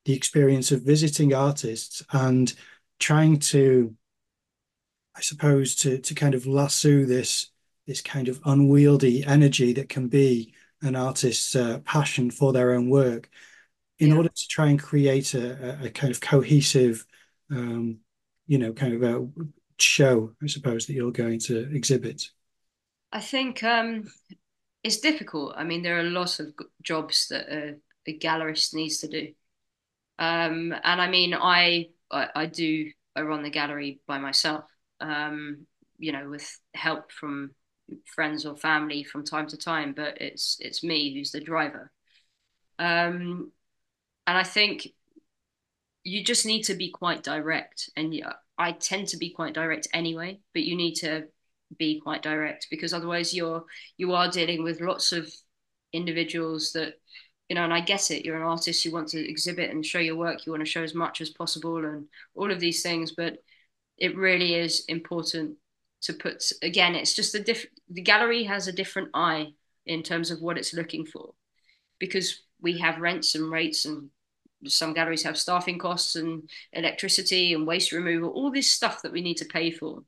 the experience of visiting artists and trying to, I suppose, to kind of lasso this kind of unwieldy energy that can be an artist's passion for their own work in Yeah. order to try and create a kind of cohesive, kind of a show, I suppose, that you're going to exhibit? I think it's difficult. I mean, there are lots of jobs that a gallerist needs to do. And I mean, I run the gallery by myself. With help from friends or family from time to time, but it's me who's the driver. And I think you just need to be quite direct. And yeah, I tend to be quite direct anyway, but you need to be quite direct because otherwise you are dealing with lots of individuals that, and I get it, you're an artist, you want to exhibit and show your work, you want to show as much as possible and all of these things, but it really is important to put, again, it's just the gallery has a different eye in terms of what it's looking for, because we have rents and rates, and some galleries have staffing costs and electricity and waste removal, all this stuff that we need to pay for.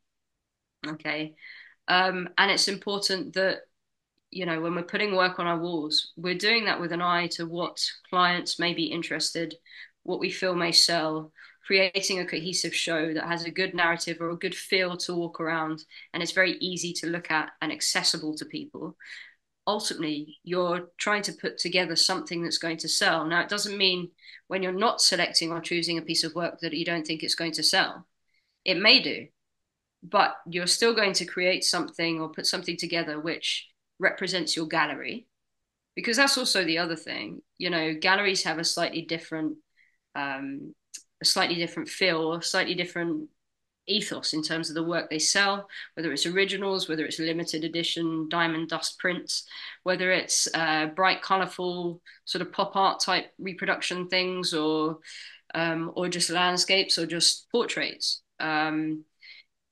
Okay. And it's important that, when we're putting work on our walls, we're doing that with an eye to what clients may be interested, what we feel may sell, creating a cohesive show that has a good narrative or a good feel to walk around, and it's very easy to look at and accessible to people. Ultimately, you're trying to put together something that's going to sell. Now, it doesn't mean when you're not selecting or choosing a piece of work that you don't think it's going to sell. It may do, but you're still going to create something or put something together which represents your gallery, because that's also the other thing. Galleries have um, a slightly different feel, a slightly different ethos in terms of the work they sell, whether it's originals, whether it's limited edition diamond dust prints, whether it's bright, colorful sort of pop art type reproduction things, or just landscapes or just portraits.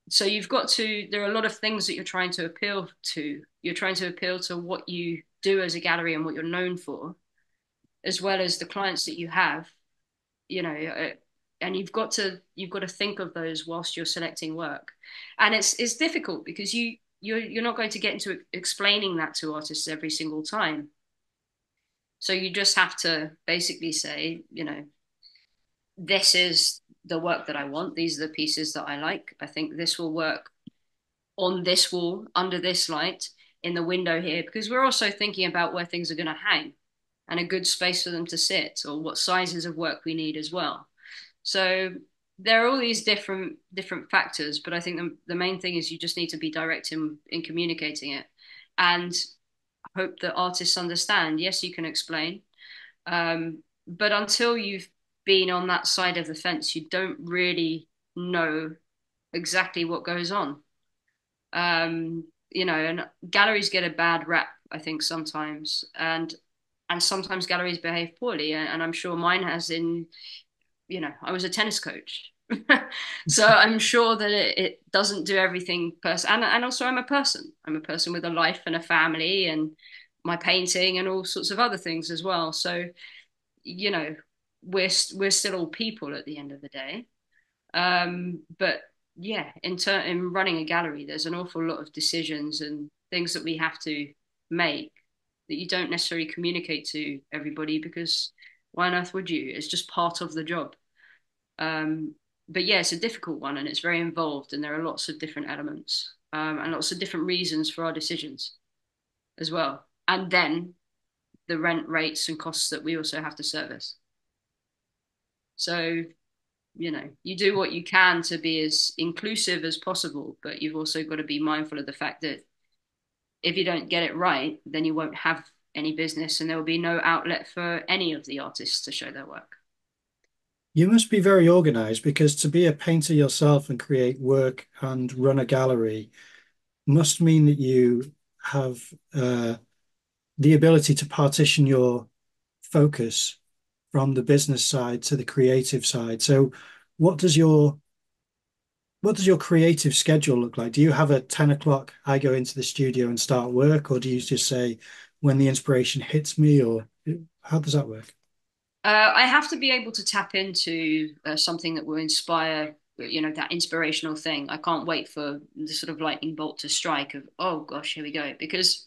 So there are a lot of things that you're trying to appeal to. You're trying to appeal to what you do as a gallery and what you're known for, as well as the clients that you have, and you've got to think of those whilst you're selecting work. And it's difficult because you're not going to get into explaining that to artists every single time. So you just have to basically say, this is the work that I want. These are the pieces that I like. I think this will work on this wall, under this light, in the window here, because we're also thinking about where things are going to hang and a good space for them to sit, or what sizes of work we need as well. So there are all these different factors, but I think the main thing is you just need to be direct in communicating it, and hope that artists understand. Yes, you can explain, but until you've been on that side of the fence, you don't really know exactly what goes on. And galleries get a bad rap, I think, sometimes, and sometimes galleries behave poorly, and I'm sure mine has. I was a tennis coach, so I'm sure that it doesn't do everything and also I'm a person. I'm a person with a life and a family and my painting and all sorts of other things as well. So, we're still all people at the end of the day. But yeah, in running a gallery, there's an awful lot of decisions and things that we have to make that you don't necessarily communicate to everybody, because why on earth would you? It's just part of the job. But yeah, it's a difficult one, and it's very involved, and there are lots of different elements, and lots of different reasons for our decisions as well. And then the rent rates and costs that we also have to service. So, you do what you can to be as inclusive as possible, but you've also got to be mindful of the fact that if you don't get it right, then you won't have any business, and there will be no outlet for any of the artists to show their work. You must be very organized, because to be a painter yourself and create work and run a gallery must mean that you have the ability to partition your focus from the business side to the creative side. So what does your creative schedule look like? Do you have a 10 o'clock, I go into the studio and start work, or do you just say when the inspiration hits me, or how does that work? I have to be able to tap into something that will inspire, that inspirational thing. I can't wait for the sort of lightning bolt to strike of, oh gosh, here we go. Because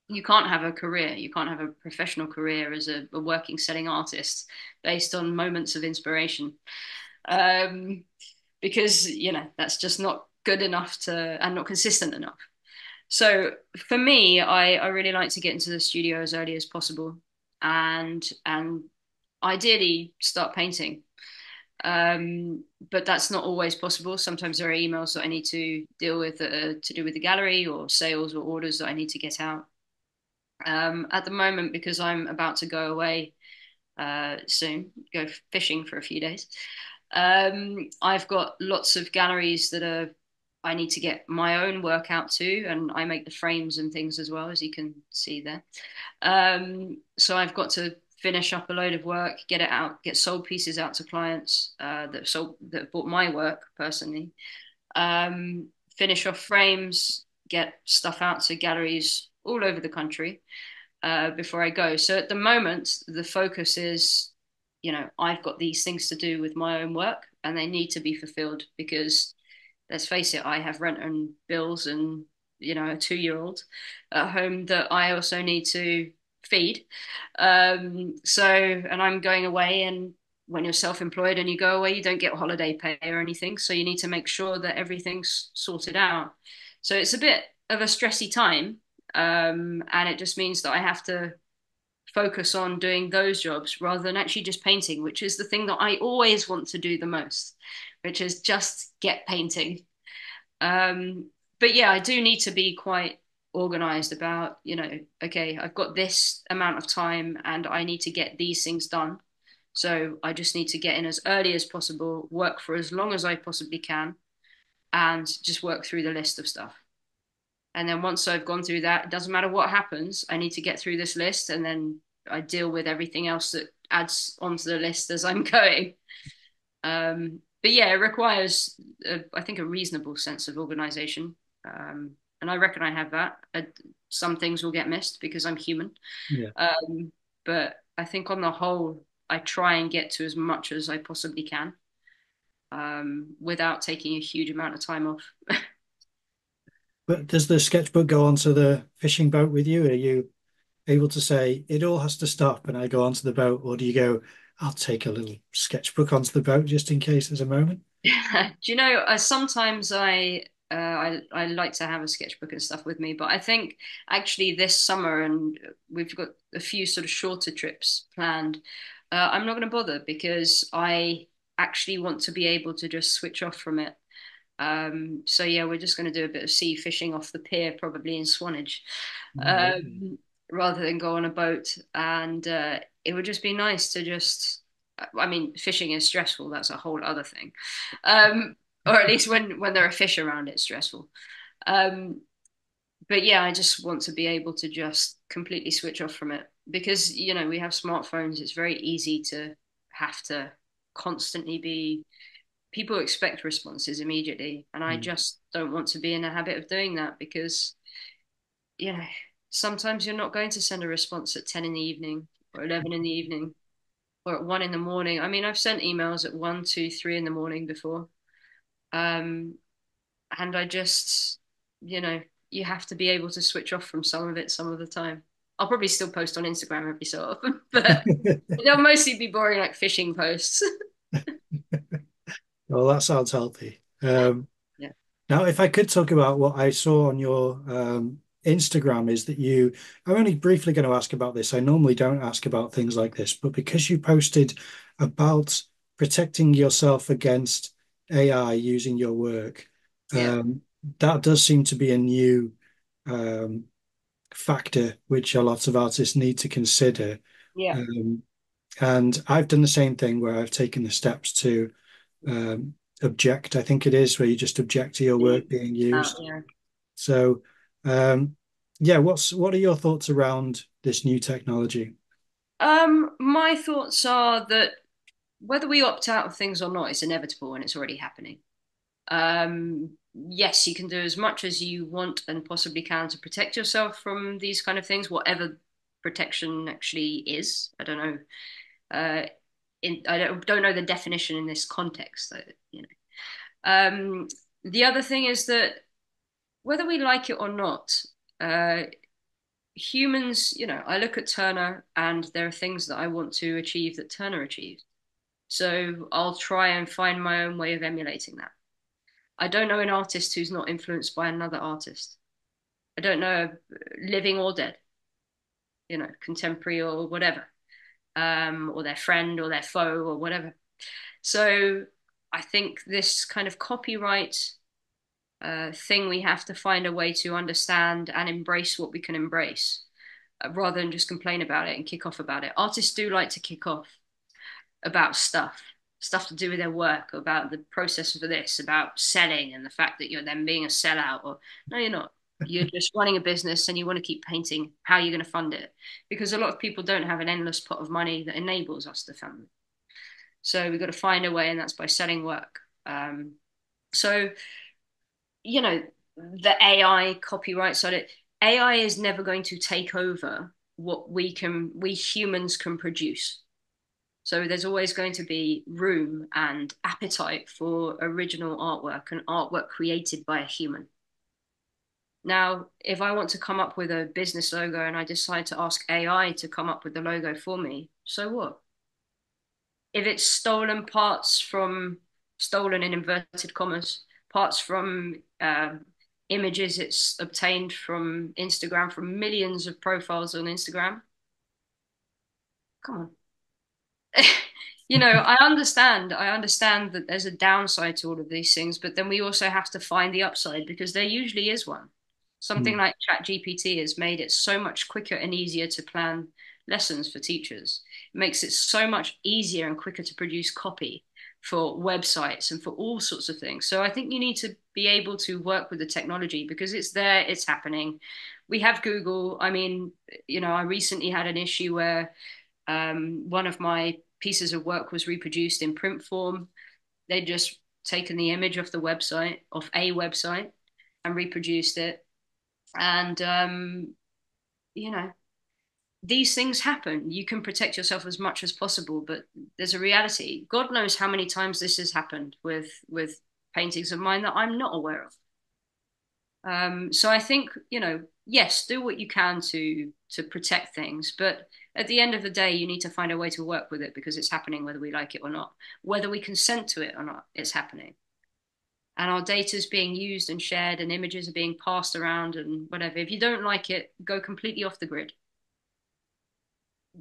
you can't have a career, you can't have a professional career as a working setting artist based on moments of inspiration. Because, that's just not good enough and not consistent enough. So for me, I really like to get into the studio as early as possible, and ideally start painting. But that's not always possible. Sometimes there are emails that I need to deal with to do with the gallery, or sales or orders that I need to get out. At the moment, because I'm about to go away soon, go fishing for a few days, I've got lots of galleries that I need to get my own work out to, and I make the frames and things as well, as you can see there. So I've got to finish up a load of work, get it out, get sold pieces out to clients that bought my work personally. Finish off frames, get stuff out to galleries all over the country before I go. So at the moment, the focus is, I've got these things to do with my own work, and they need to be fulfilled because, let's face it, I have rent and bills and a 2-year-old at home that I also need to feed. And I'm going away, and when you're self-employed and you go away, you don't get holiday pay or anything. So you need to make sure that everything's sorted out. So it's a bit of a stressy time. And it just means that I have to focus on doing those jobs rather than actually just painting, which is the thing that I always want to do the most, which is just get painting. But yeah, I do need to be quite organized about, okay, I've got this amount of time and I need to get these things done. So I just need to get in as early as possible, work for as long as I possibly can, and just work through the list of stuff. And then once I've gone through that, it doesn't matter what happens, I need to get through this list, and then I deal with everything else that adds onto the list as I'm going. But yeah, it requires, I think, a reasonable sense of organization. And I reckon I have that. Some things will get missed because I'm human. Yeah. But I think on the whole, I try and get to as much as I possibly can without taking a huge amount of time off. But does the sketchbook go onto the fishing boat with you? Are you able to say it all has to stop and I go onto the boat, or do you go, I'll take a little sketchbook onto the boat just in case there's a moment? Do you know, sometimes I like to have a sketchbook and stuff with me, but I think actually this summer, and we've got a few sort of shorter trips planned, I'm not going to bother because I actually want to be able to just switch off from it. So yeah, we're just going to do a bit of sea fishing off the pier, probably in Swanage, Oh, okay. rather than go on a boat. And it would just be nice to just, I mean, fishing is stressful. That's a whole other thing. Or at least when there are fish around, it's stressful. Um, but yeah, I just want to be able to just completely switch off from it because, we have smartphones. It's very easy to have to constantly be, people expect responses immediately. And I Mm. just don't want to be in a habit of doing that because, you know, sometimes you're not going to send a response at 10 in the evening or 11 in the evening or at 1 in the morning. I mean, I've sent emails at 1, 2, 3 in the morning before. Um, and I just, you know, you have to be able to switch off from some of it some of the time. I'll probably still post on Instagram every so often, but they'll mostly be boring like fishing posts. Well, that sounds healthy. Yeah. Now, if I could talk about what I saw on your Instagram, is that I'm only briefly going to ask about this. I normally don't ask about things like this, but because you posted about protecting yourself against AI using your work, Yeah. that does seem to be a new um, factor which a lot of artists need to consider. Yeah. Um, and I've done the same thing where I've taken the steps to object, I think it is, where you just object to your work being used. Yeah. So, yeah, what are your thoughts around this new technology? My thoughts are that whether we opt out of things or not, it's inevitable and it's already happening. Yes, you can do as much as you want and possibly can to protect yourself from these kind of things, whatever protection actually is. I don't know. I don't know the definition in this context. Um, the other thing is that whether we like it or not, uh, humans, I look at Turner and there are things that I want to achieve that Turner achieved. So I'll try and find my own way of emulating that. I don't know an artist who's not influenced by another artist. I don't know living or dead, contemporary or whatever, or their friend or their foe or whatever. So I think this kind of copyright thing, we have to find a way to understand and embrace what we can embrace rather than just complain about it and kick off about it. Artists do like to kick off about stuff to do with their work, about the process for this, about selling and the fact that you're then being a sellout, or no, you're not. you're just running a business and you want to keep painting, how are you going to fund it? Because a lot of people don't have an endless pot of money that enables us to fund it. So we've got to find a way, and that's by selling work. So, you know, the AI copyright side, AI is never going to take over what we humans can produce. So there's always going to be room and appetite for original artwork and artwork created by a human. Now, if I want to come up with a business logo and I decide to ask AI to come up with the logo for me, so what? If it's stolen in inverted commas, parts from images it's obtained from Instagram, from millions of profiles on Instagram, come on. I understand that there's a downside to all of these things, but then we also have to find the upside, because there usually is one. Something like ChatGPT has made it so much quicker and easier to plan lessons for teachers. It makes it so much easier and quicker to produce copy for websites and for all sorts of things. So I think you need to be able to work with the technology, because it's there, it's happening. We have Google. I mean, I recently had an issue where one of my pieces of work was reproduced in print form. They'd just taken the image off a website, and reproduced it. And, these things happen. You can protect yourself as much as possible, but there's a reality. God knows how many times this has happened with paintings of mine that I'm not aware of. So I think, yes, do what you can to protect things, but at the end of the day, you need to find a way to work with it, because it's happening whether we like it or not. Whether we consent to it or not, it's happening. And our data is being used and shared, and images are being passed around and whatever. If you don't like it, go completely off the grid.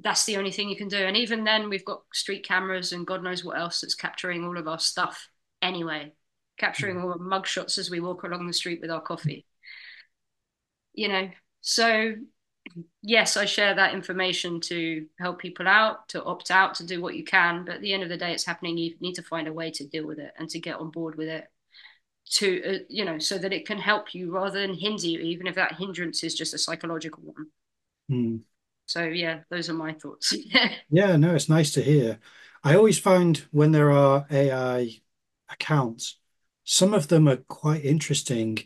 That's the only thing you can do. And even then, we've got street cameras and God knows what else that's capturing all of our stuff anyway, capturing all the mugshots as we walk along the street with our coffee. So yes, I share that information to help people out, to opt out, to do what you can. But at the end of the day, it's happening. You need to find a way to deal with it and to get on board with it, to, so that it can help you rather than hinder you, even if that hindrance is just a psychological one. So yeah, those are my thoughts. Yeah, no, it's nice to hear. I always find when there are AI accounts, some of them are quite interesting,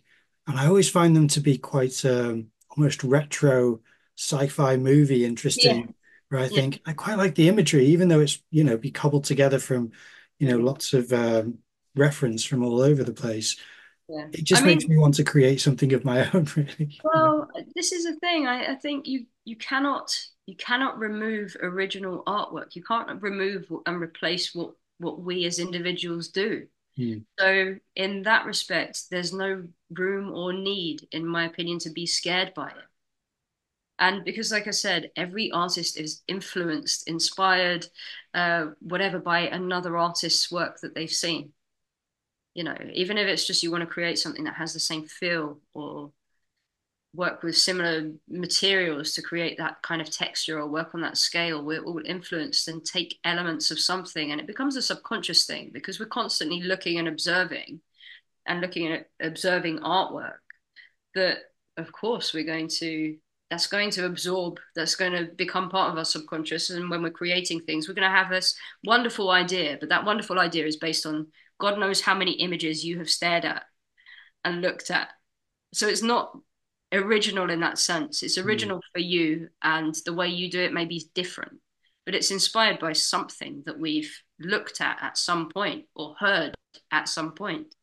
and I always find them to be quite almost retro sci-fi movie interesting. Where I think I quite like the imagery, even though it's be cobbled together from lots of reference from all over the place. Yeah. It just makes me want to create something of my own, really. Well, this is the thing. I think you cannot remove original artwork. You can't remove and replace what we as individuals do. So in that respect, there's no room or need, in my opinion, to be scared by it. And because, like I said, every artist is influenced, inspired, whatever, by another artist's work that they've seen. Even if it's just you want to create something that has the same feel, or work with similar materials to create that kind of texture, or work on that scale, we're all influenced and take elements of something, and it becomes a subconscious thing, because we're constantly looking and observing artwork that, of course, that's going to absorb, that's going to become part of our subconscious. And when we're creating things, we're going to have this wonderful idea, but that wonderful idea is based on God knows how many images you have stared at and looked at. So it's not original in that sense. It's original for you, and the way you do it may be different, but it's inspired by something that we've looked at some point, or heard at some point.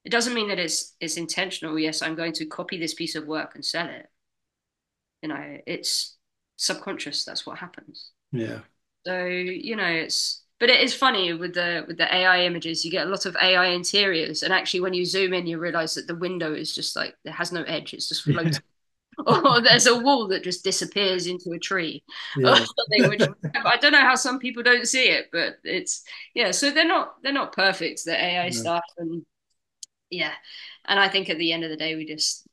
It doesn't mean that it's intentional. Yes, I'm going to copy this piece of work and sell it. It's subconscious. That's what happens. Yeah. So, but it is funny with the AI images. You get a lot of AI interiors, and actually, when you zoom in, you realize that the window is just like, it has no edge; it's just floating. Or there's a wall that just disappears into a tree, or something. Which I don't know how some people don't see it, but it's So they're not perfect, the AI stuff, and and I think at the end of the day, we just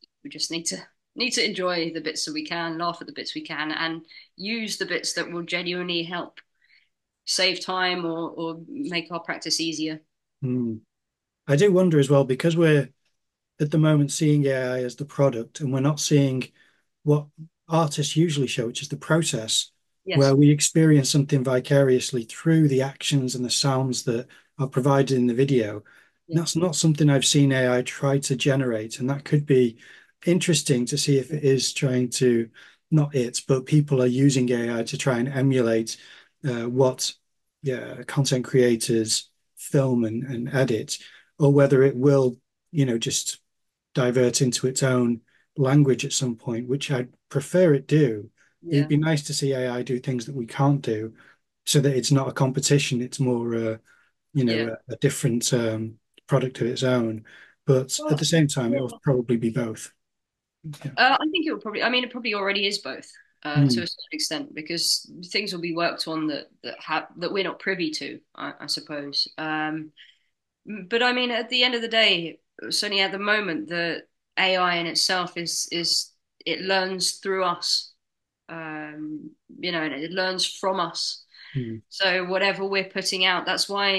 need to enjoy the bits that we can, laugh at the bits we can, and use the bits that will genuinely help save time or make our practice easier. I do wonder as well, because we're at the moment seeing AI as the product, and we're not seeing what artists usually show, which is the process, where Yes. we experience something vicariously through the actions and the sounds that are provided in the video. Yeah. That's not something I've seen AI try to generate, and that could be interesting to see if it is trying to, not it, but people are using AI to try and emulate what content creators film and edit, or whether it will, just divert into its own language at some point, which I'd prefer it do. It'd Yeah. be nice to see AI do things that we can't do, so that it's not a competition. It's more, Yeah. a different product of its own. But at Well, the same time, it yeah. will probably be both. Yeah. I think it will probably. I mean, it probably already is both to Mm, a certain extent because things will be worked on that we're not privy to. I suppose. But I mean, at the end of the day, certainly at the moment, the AI in itself is it learns through us. And it learns from us. mm, So whatever we're putting out, that's why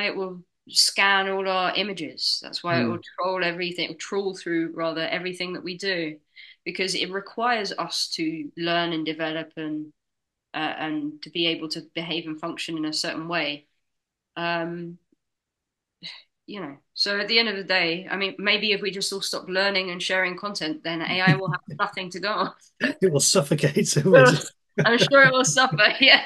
it will scan all our images. That's why it will mm, trawl through rather everything that we do, because it requires us to learn and develop and to be able to behave and function in a certain way. Um, so at the end of the day, I mean, maybe if we just all stop learning and sharing content, then AI will have nothing to go on. it will suffocate. So we'll just. I'm sure it will suffer. Yeah.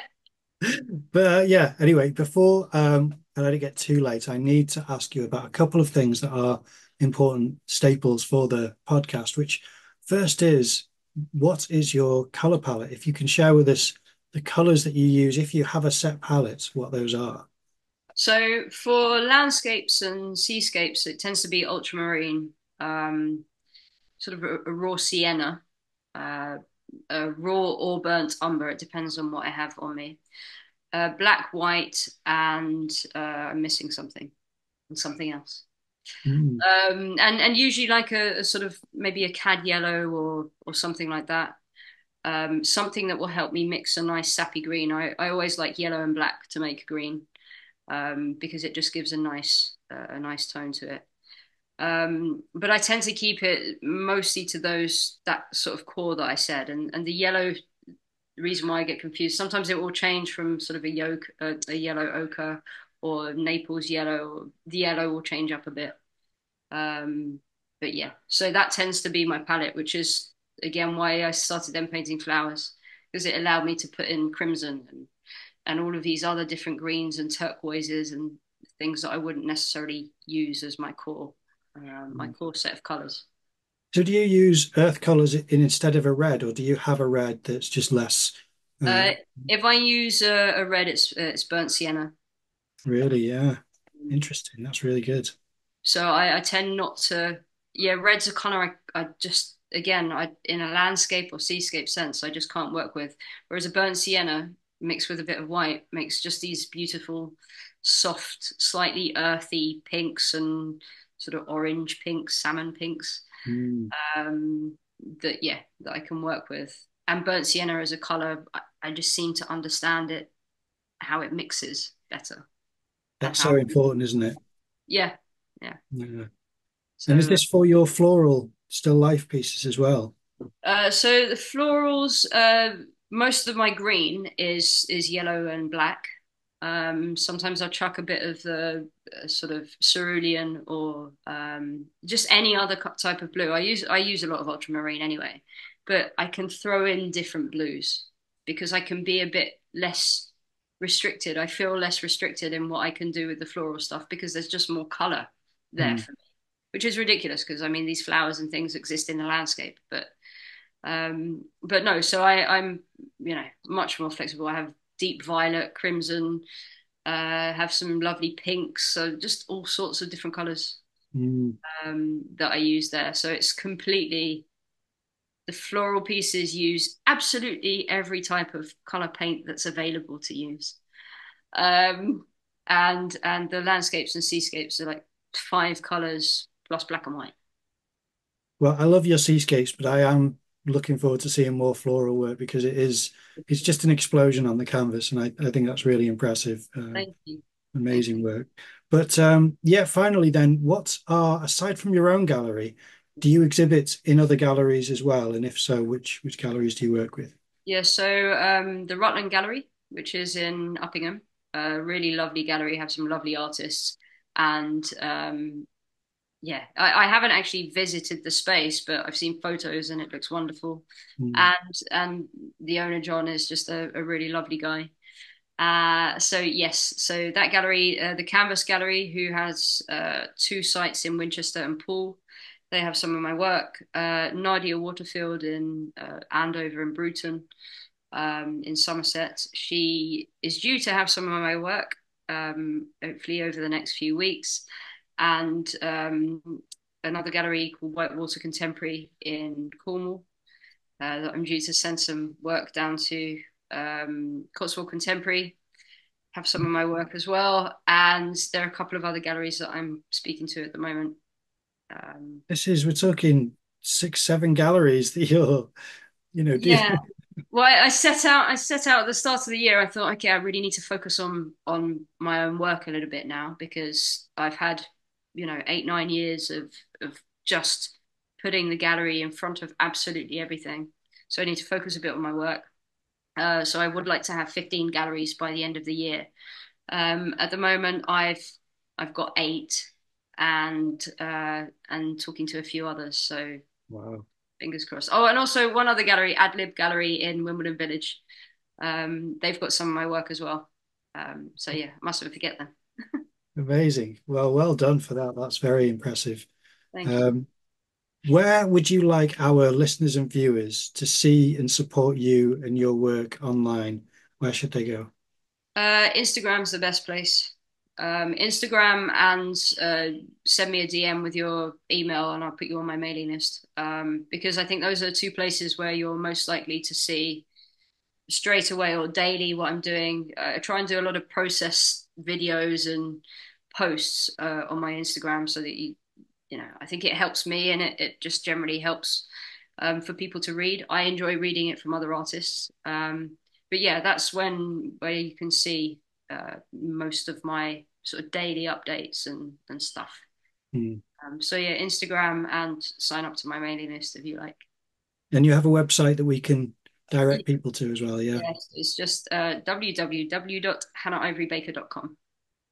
But yeah, anyway, before I let it get too late, I need to ask you about a couple of things that are important staples for the podcast, which first is, what is your color palette? If you can share with us the colors that you use, if you have a set palette, what those are. So for landscapes and seascapes, it tends to be ultramarine, sort of a raw sienna, uh, a raw or burnt umber. It depends on what I have on me. Black, white, and I'm missing something and something else. Mm, And usually like a sort of maybe a cad yellow or something like that. Something that will help me mix a nice sappy green. I always like yellow and black to make a green because it just gives a nice tone to it. But I tend to keep it mostly to that sort of core that I said, and the yellow. The reason why I get confused, sometimes it will change from sort of a yellow ochre or Naples yellow. The yellow will change up a bit. Um, but yeah, so that tends to be my palette, which is again why I started then painting flowers because it allowed me to put in crimson and all of these other different greens and turquoises and things that I wouldn't necessarily use as my core set of colors. So do you use earth colors instead of a red, or do you have a red that's just less uh, Uh, if I use a red, it's burnt sienna. really? Yeah. Interesting. That's really good. So I tend not to. Yeah, red's a color I just again I in a landscape or seascape sense I just can't work with. Whereas a burnt sienna mixed with a bit of white makes just these beautiful, soft, slightly earthy pinks and sort of orange pinks, salmon pinks. Mm. Um, that I can work with. And burnt sienna as a color, I just seem to understand it, how it mixes better, and That's how so important, isn't it? yeah, yeah. Yeah. And is So this for your floral still life pieces as well? so the florals, most of my green is yellow and black. Sometimes I'll chuck a bit of the sort of cerulean or just any other type of blue. I use a lot of ultramarine anyway, but I can throw in different blues because I can be a bit less restricted. I feel less restricted in what I can do with the floral stuff because there's just more color there Mm. for me, which is ridiculous because I mean these flowers and things exist in the landscape, but no, so I'm much more flexible. I have deep violet, crimson, have some lovely pinks, so just all sorts of different colors Mm. that I use there. So it's completely the floral pieces use absolutely every type of color paint that's available to use. Um, and the landscapes and seascapes are like 5 colors plus black and white. Well, I love your seascapes, but I am looking forward to seeing more floral work because it's just an explosion on the canvas, and I think that's really impressive. Thank you. Amazing work. But yeah, finally then, aside from your own gallery, do you exhibit in other galleries as well? And if so, which galleries do you work with? Yeah, so the Rutland Gallery, which is in Uppingham, a really lovely gallery, have some lovely artists. And yeah, I haven't actually visited the space, but I've seen photos and it looks wonderful. Mm. And the owner, John, is just a really lovely guy. So yes, so that gallery, the Canvas Gallery, who has two sites in Winchester and Poole, they have some of my work. Nadia Waterfield in Andover and Bruton, in Somerset. She is due to have some of my work, hopefully over the next few weeks. And another gallery called Whitewater Contemporary in Cornwall, that I'm due to send some work down to. Cotswold Contemporary have some of my work as well. And there are a couple of other galleries that I'm speaking to at the moment. We're talking 6, 7 galleries that do. Yeah. Well, I set out at the start of the year. I thought, okay, I really need to focus on my own work a little bit now, because I've had, 8, 9 years of just putting the gallery in front of absolutely everything. So I need to focus a bit on my work. So I would like to have 15 galleries by the end of the year. At the moment, I've got 8, and talking to a few others. So Wow. fingers crossed. Oh, and also one other gallery, Adlib Gallery in Wimbledon Village. They've got some of my work as well. So yeah, mustn't forget them. Amazing. Well done for that. That's very impressive. Thank you. Where would you like our listeners and viewers to see and support you and your work online? Where should they go? Instagram's the best place. Instagram, and send me a DM with your email and I'll put you on my mailing list. Because I think those are 2 places where you're most likely to see straight away or daily what I'm doing. I try and do a lot of process videos and posts on my Instagram, so that I think it helps me, and it just generally helps for people to read. I enjoy reading it from other artists. But yeah, that's where you can see most of my sort of daily updates and stuff. Mm. So yeah, Instagram, and sign up to my mailing list if you like. And you have a website that we can direct people to as well, yeah? Yes, it's just www.hannahivorybaker.com.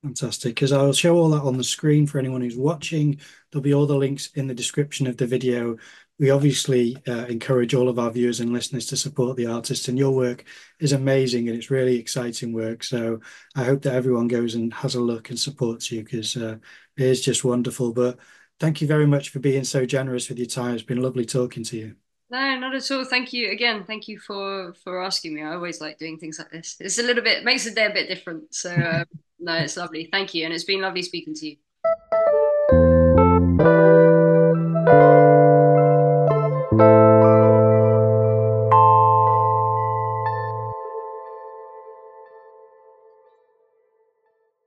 Fantastic, because I'll show all that on the screen for anyone who's watching. There'll be all the links in the description of the video. We obviously encourage all of our viewers and listeners to support the artist, and your work is amazing and it's really exciting work. So I hope that everyone goes and has a look and supports you, because it is just wonderful. But thank you very much for being so generous with your time. It's been lovely talking to you. No, not at all. Thank you again. Thank you for asking me. I always like doing things like this. It's a little bit makes the day a bit different. So no, it's lovely. Thank you, and it's been lovely speaking to you.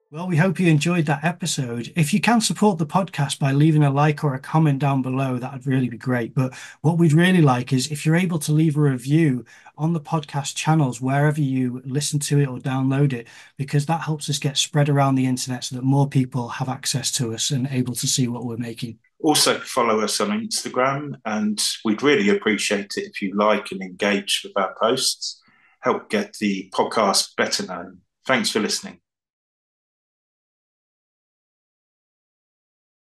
Well, we hope you enjoyed that episode. If you can support the podcast by leaving a like or a comment down below, that would really be great. But what we'd really like is if you're able to leave a review on the podcast channels, wherever you listen to it or download it, because that helps us get spread around the internet so that more people have access to us and able to see what we're making. Also, follow us on Instagram, and we'd really appreciate it if you like and engage with our posts. Help get the podcast better known. Thanks for listening.